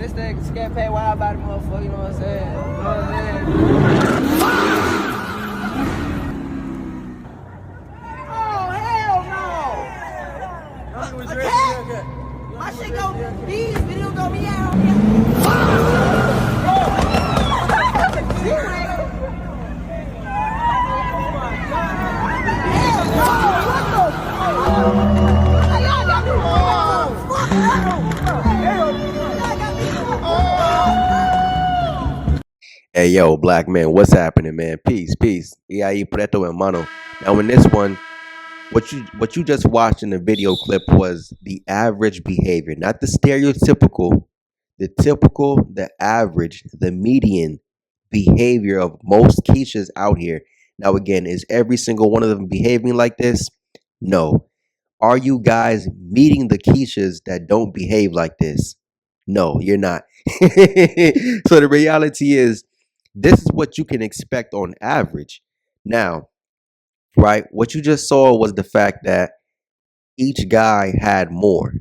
Man, this thing scat pack wild body motherfucker, you know what I'm saying? You know what I'm saying? Oh, hell no! My shit go, these videos go me out. Hey yo, black man, what's happening, man? Peace, peace. Y ahí, preto hermano. Now in this one, what you just watched in the video clip was the average behavior, not the stereotypical, the typical, the average, the median behavior of most Keishas out here. Now again, is every single one of them behaving like this? No. Are you guys meeting the Keishas that don't behave like this? No, you're not. So the reality is, this is what you can expect on average. Now, right, what you just saw was the fact that each guy had more.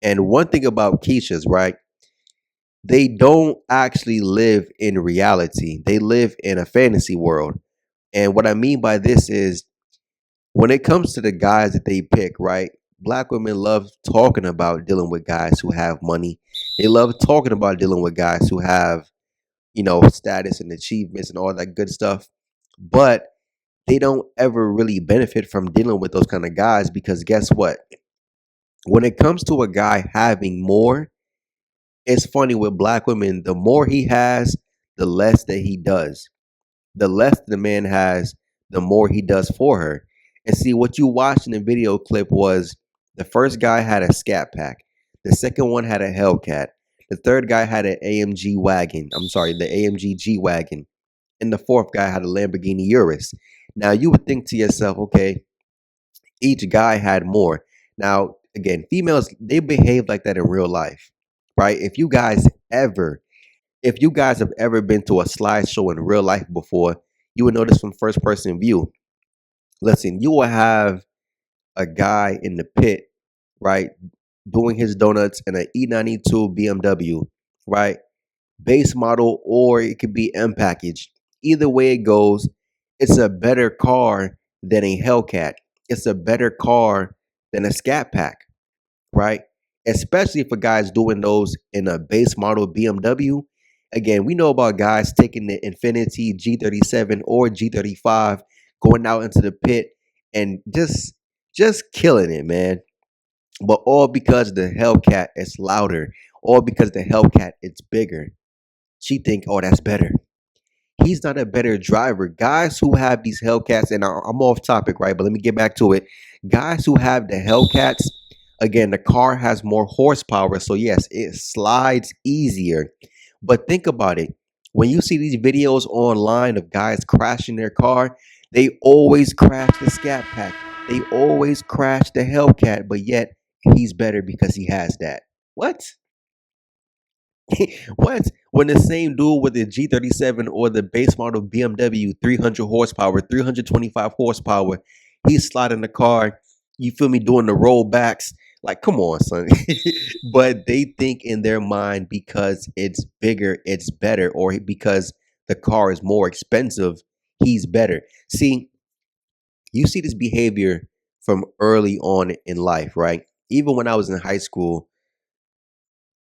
And one thing about Keishas, right, they don't actually live in reality. They live in a fantasy world. And what I mean by this is, when it comes to the guys that they pick, right, black women love talking about dealing with guys who have money. They love talking about dealing with guys who have, status and achievements and all that good stuff. But they don't ever really benefit from dealing with those kind of guys, because guess what? When it comes to a guy having more, it's funny with black women, the more he has, the less that he does. The less the man has, the more he does for her. And see, what you watched in the video clip was the first guy had a Scat Pack, the second one had a Hellcat, the third guy had an AMG wagon. I'm sorry, the AMG G wagon, and the fourth guy had a Lamborghini Urus. Now you would think to yourself, okay, each guy had more. Now again, females, they behave like that in real life, right? If you guys have ever been to a slideshow in real life before, you would notice from first person view. Listen, you will have a guy in the pit, right, doing his donuts in an E92 BMW, right? Base model, or it could be M package. Either way it goes, it's a better car than a Hellcat. It's a better car than a Scat Pack, right? Especially if a guy's doing those in a base model BMW. Again, we know about guys taking the Infiniti G37 or G35, going out into the pit and just killing it, man. But all because the Hellcat is louder, all because the Hellcat is bigger. She think, oh, that's better. He's not a better driver. Guys who have these Hellcats, and I'm off topic, right? But let me get back to it. Guys who have the Hellcats, again, the car has more horsepower. So yes, it slides easier. But think about it. When you see these videos online of guys crashing their car, they always crash the Scat Pack. They always crash the Hellcat, but yet he's better because he has that. What? What? When the same dude with the G37 or the base model BMW 300 horsepower, 325 horsepower, he's sliding the car, you feel me, doing the rollbacks. Like, come on, son. But they think in their mind, because it's bigger, it's better, or because the car is more expensive, he's better. See, you see this behavior from early on in life, right? Even when I was in high school,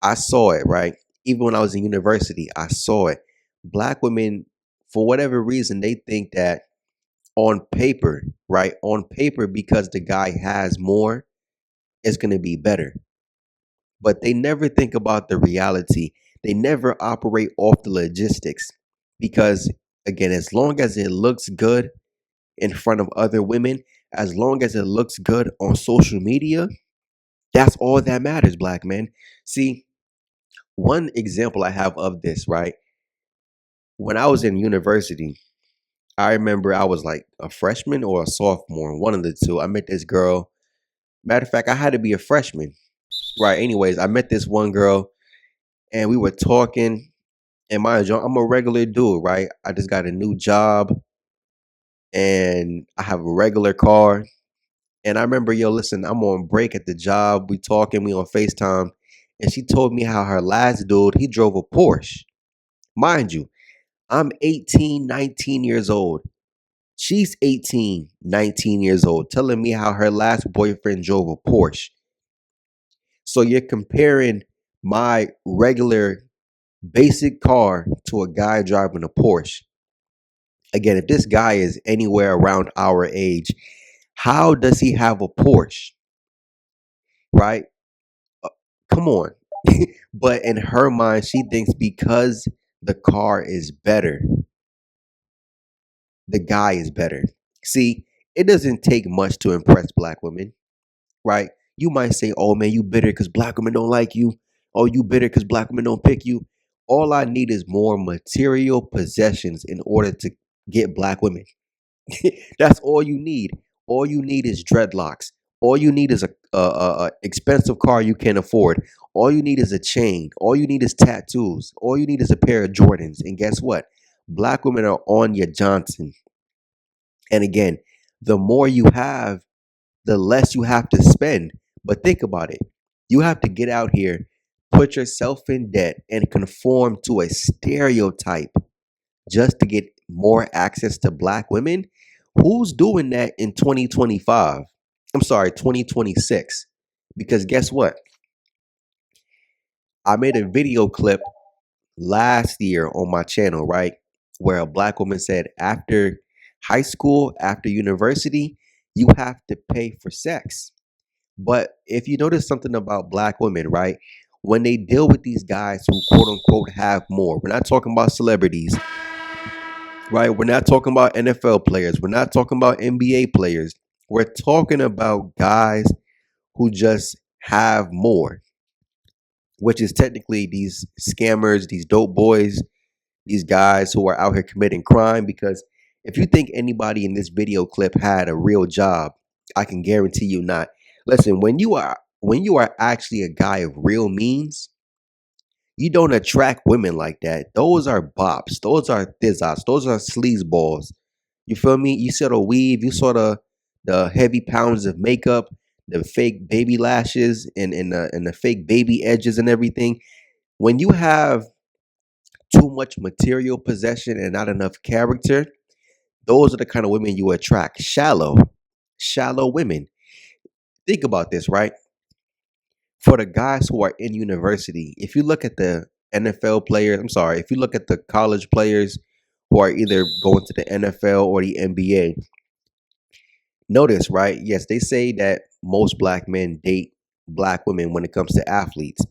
I saw it, right? Even when I was in university, I saw it. Black women, for whatever reason, they think that on paper, right? On paper, because the guy has more, it's going to be better. But they never think about the reality. They never operate off the logistics. Because, again, as long as it looks good in front of other women, as long as it looks good on social media, that's all that matters, black men. See, one example I have of this, right? When I was in university, I remember I was like a freshman or a sophomore, one of the two. I met this girl. Matter of fact, I had to be a freshman. Right. Anyways, I met this one girl and we were talking. And mind you, I'm a regular dude, right? I just got a new job and I have a regular car. And I remember, yo, listen, I'm on break at the job. We talking, we on FaceTime. and she told me how her last dude, he drove a Porsche. Mind you, I'm 18, 19 years old. She's 18, 19 years old, telling me how her last boyfriend drove a Porsche. So you're comparing my regular basic car to a guy driving a Porsche. Again, if this guy is anywhere around our age, how does he have a Porsche? Right? Uh, Come on. But in her mind, she thinks because the car is better, the guy is better. See, it doesn't take much to impress black women, right? You might say, oh man, you bitter because black women don't like you. Oh, you bitter because black women don't pick you. All I need is more material possessions in order to get black women. That's all you need. All you need is dreadlocks. All you need is a expensive car you can't afford. All you need is a chain. All you need is tattoos. All you need is a pair of Jordans. And guess what? Black women are on your Johnson. And again, the more you have, the less you have to spend. But think about it. You have to get out here, put yourself in debt, and conform to a stereotype just to get more access to black women. Who's doing that in 2025? I'm sorry, 2026. Because guess what? I made a video clip last year on my channel, right? Where a black woman said after high school, after university, you have to pay for sex. But if you notice something about black women, right? When they deal with these guys who quote unquote have more, we're not talking about celebrities, right? We're not talking about NFL players. We're not talking about NBA players. We're talking about guys who just have more, which is technically these scammers, these dope boys, these guys who are out here committing crime. Because if you think anybody in this video clip had a real job, I can guarantee you not. Listen, when you are actually a guy of real means, you don't attract women like that. Those are bops. Those are thizzos. Those are sleazeballs. You feel me? You saw the weave. You saw the heavy pounds of makeup, the fake baby lashes, and the fake baby edges and everything. When you have too much material possession and not enough character, those are the kind of women you attract. Shallow women. Think about this, right? For the guys who are in university, if you look at the NFL players, I'm sorry, if you look at the college players who are either going to the NFL or the NBA, notice, right? Yes, they say that most black men date black women when it comes to athletes.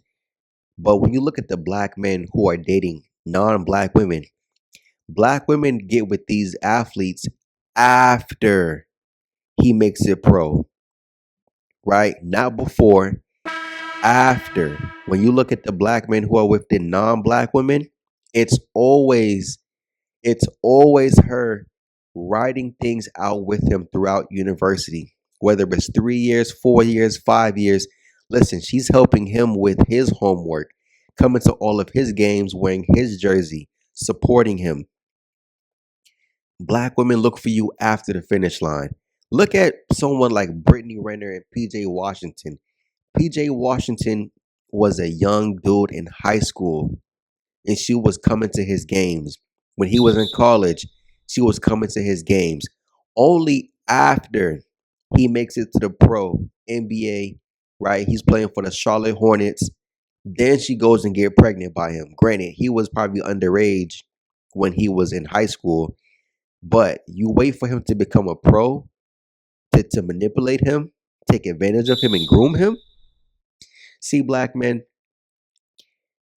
But when you look at the black men who are dating non black women get with these athletes after he makes it pro, right? Not before, after. When you look at the black men who are with the non-black women, it's always it's always her writing things out with him throughout university, whether it's 3 years, 4 years, 5 years. Listen, she's helping him with his homework, coming to all of his games, wearing his jersey, supporting him. Black women look for you after the finish line. Look at someone like Brittany Renner and PJ Washington. PJ Washington was a young dude in high school and she was coming to his games. When he was in college, she was coming to his games. Only after he makes it to the pro NBA, right? He's playing for the Charlotte Hornets. Then she goes and get pregnant by him. Granted, he was probably underage when he was in high school, but you wait for him to become a pro to manipulate him, take advantage of him, and groom him. See, black men,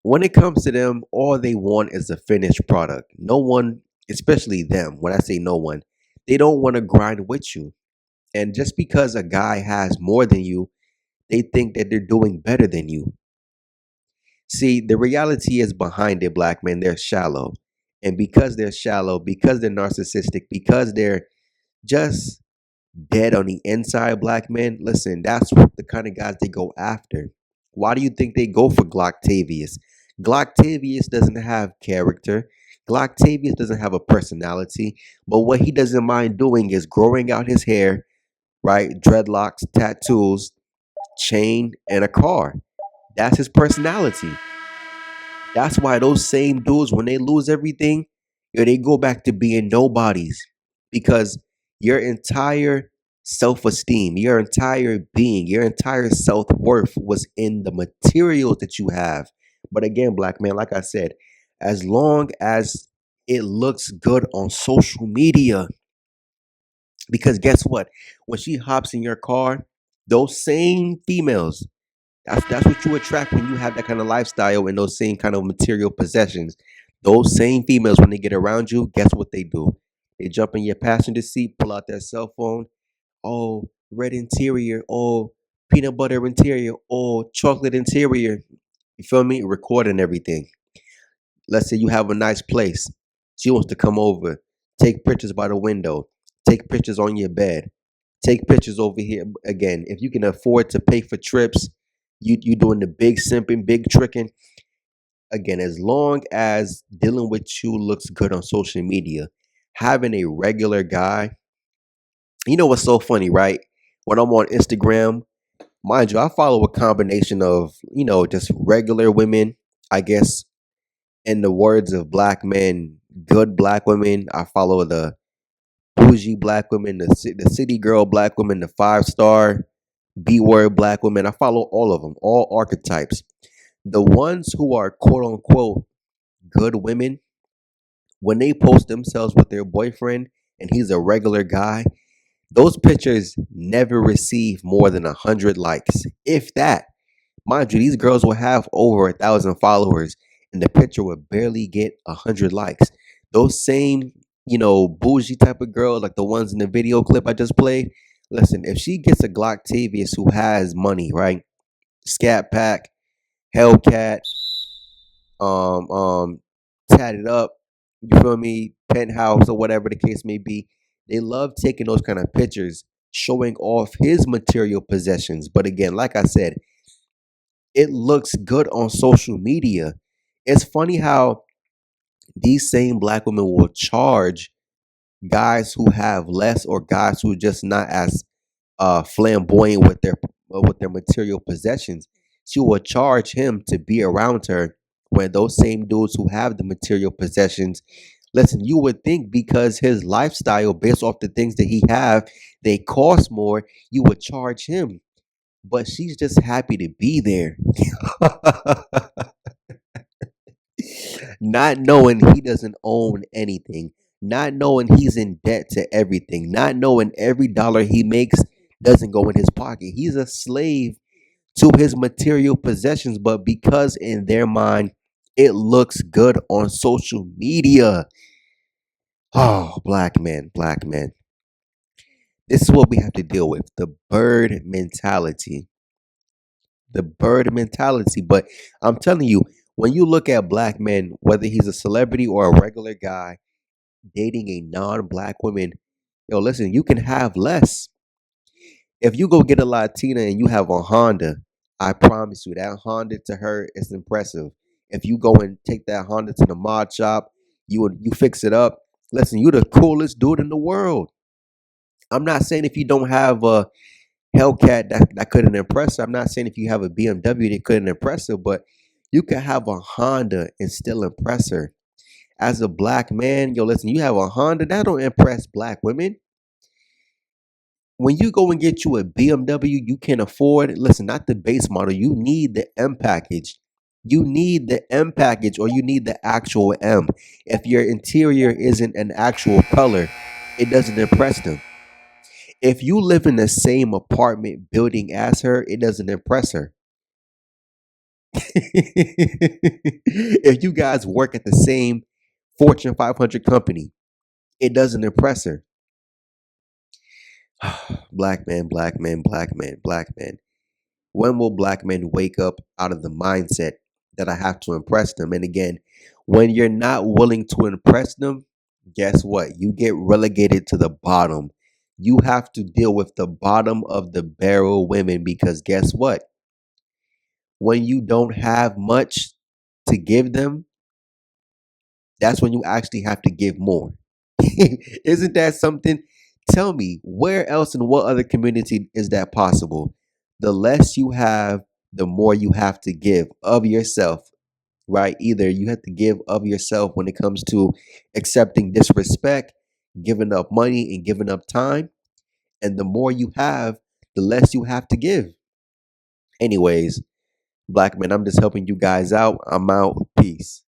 when it comes to them, all they want is a finished product. No one, especially them, when I say no one, they don't want to grind with you. And just because a guy has more than you, they think that they're doing better than you. See, the reality is behind it, black men, they're shallow. And because they're shallow, because they're narcissistic, because they're just dead on the inside, black men, listen, that's what the kind of guys they go after. Why do you think they go for Glocktavius? Glocktavius doesn't have character. Glocktavius doesn't have a personality. But what he doesn't mind doing is growing out his hair, right? Dreadlocks, tattoos, chain, and a car. That's his personality. That's why those same dudes, when they lose everything, they go back to being nobodies because your entire self esteem, your entire being, your entire self worth was in the materials that you have. But again, black man, like I said, as long as it looks good on social media, because guess what? When she hops in your car, those same females, that's what you attract when you have that kind of lifestyle and those same kind of material possessions. Those same females, when they get around you, guess what they do? They jump in your passenger seat, pull out their cell phone. Oh, red interior. Oh, peanut butter interior. Oh, chocolate interior. You feel me? Recording everything. Let's say you have a nice place. She wants to come over, take pictures by the window, take pictures on your bed, take pictures over here. Again, if you can afford to pay for trips, you doing the big simping, big tricking. Again, as long as dealing with you looks good on social media, having a regular guy, you know what's so funny, right? When I'm on Instagram, mind you, I follow a combination of, just regular women, I guess, in the words of black men, good black women. I follow the bougie black women, the city girl black women, the 5-star B word black women. I follow all of them, all archetypes. The ones who are quote unquote good women, when they post themselves with their boyfriend and he's a regular guy, those pictures never receive more than 100 likes, if that. Mind you, these girls will have over 1,000 followers, and the picture will barely get 100 likes. Those same, bougie type of girl, like the ones in the video clip I just played. Listen, if she gets a Glock Tavius who has money, right? Scat Pack, Hellcat, um, um, tatted up, you feel me? Penthouse or whatever the case may be. They love taking those kind of pictures, showing off his material possessions. But again, like I said, it looks good on social media. It's funny how these same black women will charge guys who have less or guys who are just not as flamboyant with their material possessions. She will charge him to be around her when those same dudes who have the material possessions. Listen, you would think because his lifestyle based off the things that he have, they cost more, you would charge him. But she's just happy to be there. Not knowing he doesn't own anything, not knowing he's in debt to everything, not knowing every dollar he makes doesn't go in his pocket. He's a slave to his material possessions, but because in their mind it looks good on social media. Oh, black man, black man. This is what we have to deal with, the bird mentality. The bird mentality. But I'm telling you, when you look at black men, whether he's a celebrity or a regular guy, dating a non-black woman, yo, listen, you can have less. If you go get a Latina and you have a Honda, I promise you that Honda to her is impressive. If you go and take that Honda to the mod shop, you fix it up. Listen, you the coolest dude in the world. I'm not saying if you don't have a Hellcat that couldn't impress her. I'm not saying if you have a BMW that couldn't impress her, but you could have a Honda and still impress her. As a black man, yo, listen, you have a Honda, that don't impress black women. When you go and get you a BMW, you can afford, listen, not the base model, you need the M package. You need the M package or you need the actual M. If your interior isn't an actual color, it doesn't impress them. If you live in the same apartment building as her, it doesn't impress her. If you guys work at the same Fortune 500 company, it doesn't impress her. Black man, black man, black man, black man. When will black men wake up out of the mindset that I have to impress them? And again, when you're not willing to impress them, guess what? You get relegated to the bottom. You have to deal with the bottom of the barrel women because guess what? When you don't have much to give them, that's when you actually have to give more. Isn't that something? Tell me, where else in what other community is that possible? The less you have, the more you have to give of yourself, right? Either you have to give of yourself when it comes to accepting disrespect, giving up money, and giving up time. And the more you have, the less you have to give. Anyways, Black man, I'm just helping you guys out. I'm out. Peace.